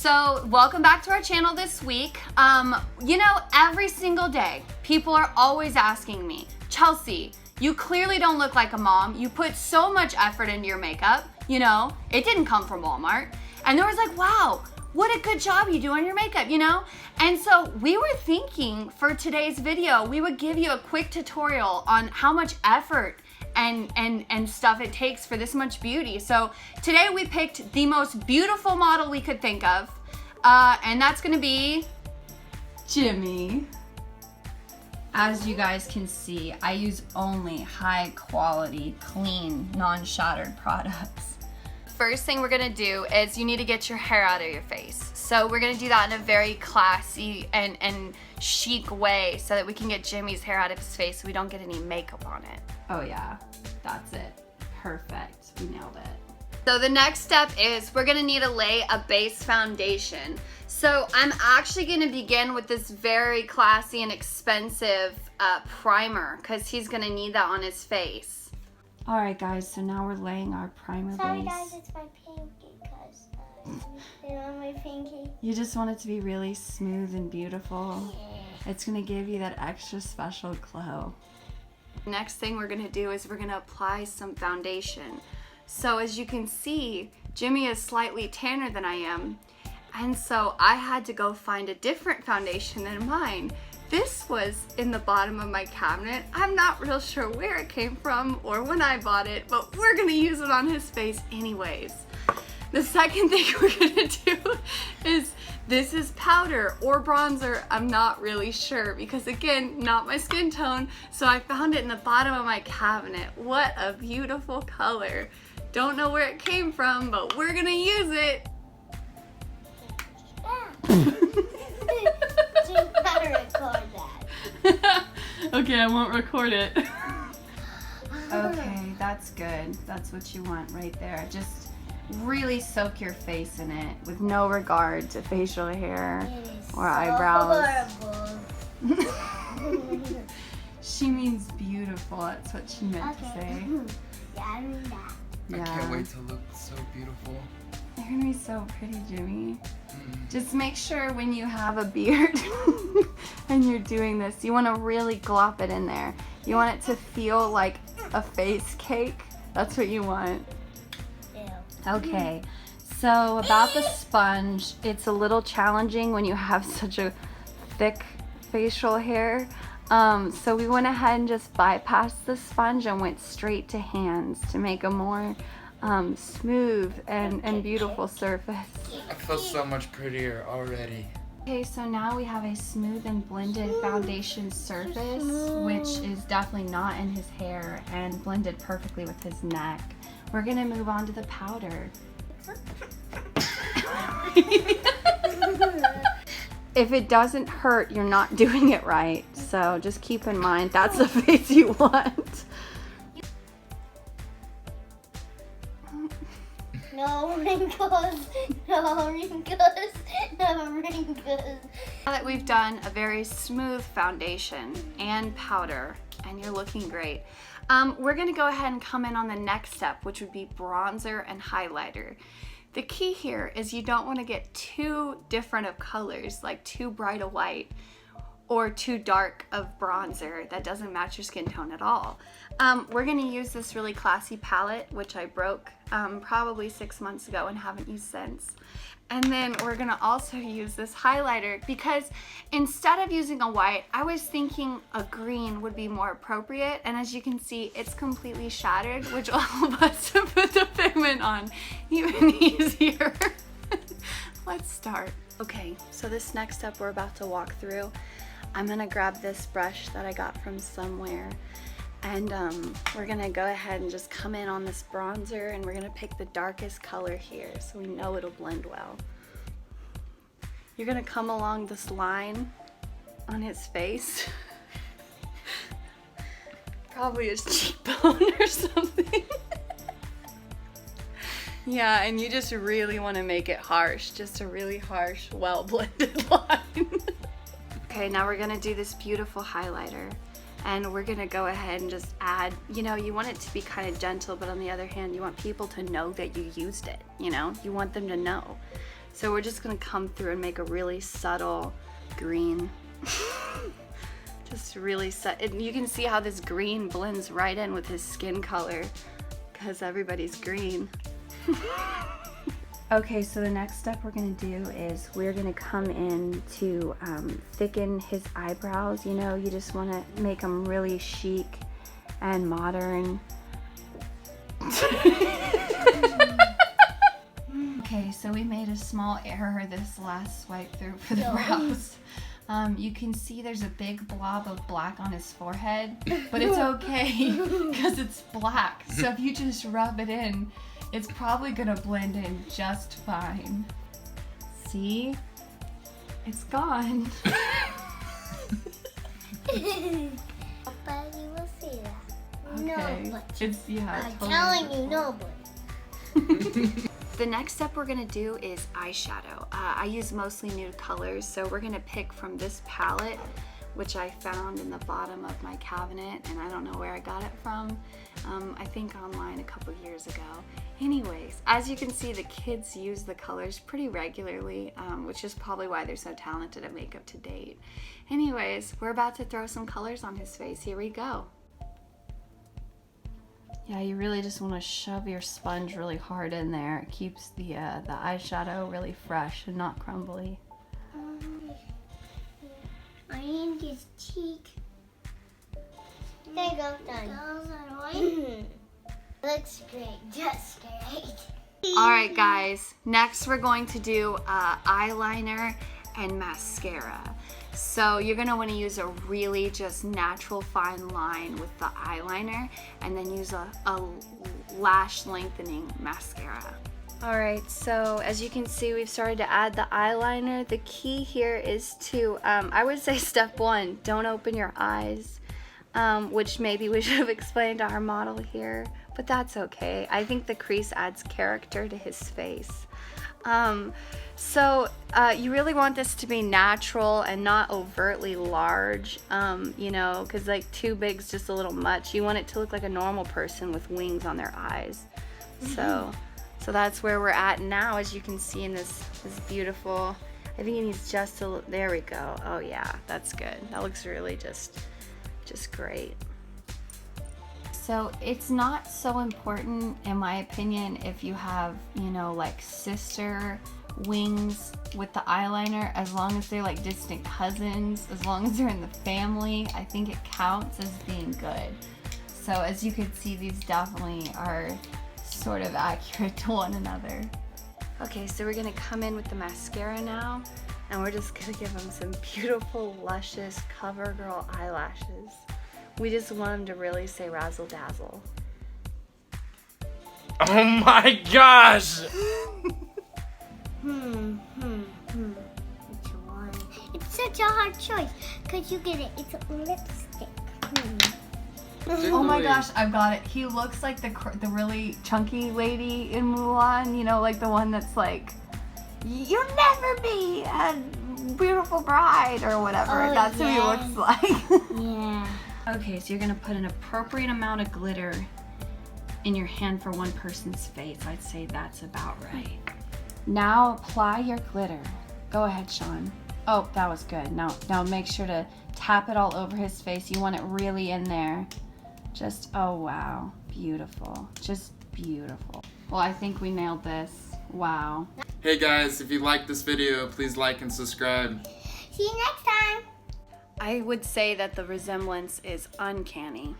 So welcome back to our channel this week. You know, every single day, people are always asking me, Chelsea, you clearly don't look like a mom. You put so much effort into your makeup. You know, it didn't come from Walmart. And there was like, wow, what a good job you do on your makeup, you know? And so we were thinking for today's video, we would give you a quick tutorial on how much effort and stuff it takes for this much beauty. So today we picked the most beautiful model we could think of, and that's gonna be Jimmy. As you guys can see, I use only high quality, clean, non-shattered products. First thing we're gonna do is you need to get your hair out of your face. So we're gonna do that in a very classy and chic way so that we can get Jimmy's hair out of his face so we don't get any makeup on it. Oh yeah, that's it. Perfect, we nailed it. So the next step is we're gonna need to lay a base foundation. So I'm actually gonna begin with this very classy and expensive primer because he's gonna need that on his face. All right guys, so now we're laying our primer base. Sorry guys, it's my pinky because you know my pinky. You just want it to be really smooth and beautiful. Yeah. It's gonna give you that extra special glow. Next thing we're gonna do is we're gonna apply some foundation. So as you can see, Jimmy is slightly tanner than I am. And so I had to go find a different foundation than mine. This was in the bottom of my cabinet. I'm not real sure where it came from or when I bought it, but we're gonna use it on his face anyways. The second thing we're gonna do is, this is powder or bronzer, I'm not really sure because again, not my skin tone, so I found it in the bottom of my cabinet. What a beautiful color. Don't know where it came from, but we're gonna use it. Okay, I won't record it. Okay, that's good. That's what you want right there. Just really soak your face in it with no regard to facial hair or eyebrows. She means beautiful. That's what she meant to say. Yeah, I mean that. I can't wait to look so beautiful. You're gonna be so pretty, Jimmy. Just make sure when you have a beard and you're doing this, you want to really glop it in there. You want it to feel like a face cake. That's what you want. Okay, so about the sponge, it's a little challenging when you have such a thick facial hair. So we went ahead and just bypassed the sponge and went straight to hands to make a more smooth and beautiful surface. I feel so much prettier already. Okay, so now we have a smooth and blended foundation surface, which is definitely not in his hair and blended perfectly with his neck. We're gonna move on to the powder. If it doesn't hurt, you're not doing it right. So just keep in mind, that's the face you want. No wrinkles, no wrinkles, no wrinkles. Now that we've done a very smooth foundation and powder, and you're looking great, we're gonna go ahead and come in on the next step, which would be bronzer and highlighter. The key here is you don't want to get too different of colors, like too bright a white or too dark of bronzer that doesn't match your skin tone at all. We're gonna use this really classy palette, which I broke probably 6 months ago and haven't used since. And then we're gonna also use this highlighter because instead of using a white, I was thinking a green would be more appropriate. And as you can see, it's completely shattered, which will help us to put the pigment on even easier. Let's start. Okay, so this next step we're about to walk through, I'm gonna grab this brush that I got from somewhere, and we're gonna go ahead and just come in on this bronzer, and we're gonna pick the darkest color here so we know it'll blend well. You're gonna come along this line on his face. Probably his cheekbone or something. Yeah, and you just really wanna make it harsh, just a really harsh, well-blended line. Okay, now we're gonna do this beautiful highlighter. And we're gonna go ahead and just add, you know, you want it to be kind of gentle, but on the other hand, you want people to know that you used it, you know? You want them to know. So we're just gonna come through and make a really subtle green. Just really and you can see how this green blends right in with his skin color because everybody's green. Okay, so the next step we're gonna do is we're gonna come in to thicken his eyebrows. You know, you just wanna make them really chic and modern. Okay, so we made a small error this last swipe through for the brows. You can see there's a big blob of black on his forehead, but it's okay because it's black. So if you just rub it in, it's probably gonna blend in just fine. See? It's gone. Nobody will see that. Okay. Nobody. It's, yeah, I'm totally telling you, beautiful. nobody. The next step we're gonna do is eyeshadow. I use mostly nude colors, so we're gonna pick from this palette, which I found in the bottom of my cabinet, and I don't know where I got it from. I think online a couple years ago. Anyways, as you can see, the kids use the colors pretty regularly, which is probably why they're so talented at makeup to date. Anyways, we're about to throw some colors on his face. Here we go. Yeah, you really just want to shove your sponge really hard in there. It keeps the eyeshadow really fresh and not crumbly. I need his cheek. There you go, done. Looks great, just great. All right, guys. Next, we're going to do eyeliner and mascara. So you're gonna want to use a really just natural fine line with the eyeliner, and then use a lash lengthening mascara. All right, so as you can see, we've started to add the eyeliner. The key here is to, I would say step one, don't open your eyes, which maybe we should have explained to our model here, but that's okay. I think the crease adds character to his face. You really want this to be natural and not overtly large, you know, because like too big's just a little much. You want it to look like a normal person with wings on their eyes. So that's where we're at now, as you can see in this beautiful, I think it needs just a, there we go. Oh yeah, that's good. That looks really just great. So it's not so important, in my opinion, if you have, you know, like sister wings with the eyeliner, as long as they're like distant cousins, as long as they're in the family, I think it counts as being good. So as you can see, these definitely are sort of accurate to one another. Okay, so we're gonna come in with the mascara now, and we're just gonna give them some beautiful, luscious CoverGirl eyelashes. We just want them to really say razzle dazzle. Oh my gosh! Which one? It's such a hard choice because you get it. It's a lipstick. Oh my gosh, I've got it. He looks like the really chunky lady in Mulan. You know, like the one that's like, "You'll never be a beautiful bride" or whatever. Oh, that's who he looks like. Yeah. Okay, so you're gonna put an appropriate amount of glitter in your hand for one person's face. I'd say that's about right. Now apply your glitter. Go ahead, Sean. Oh, that was good. Now make sure to tap it all over his face. You want it really in there. Just, oh wow, beautiful. Just beautiful. Well, I think we nailed this. Wow. Hey guys, if you liked this video, please like and subscribe. See you next time. I would say that the resemblance is uncanny.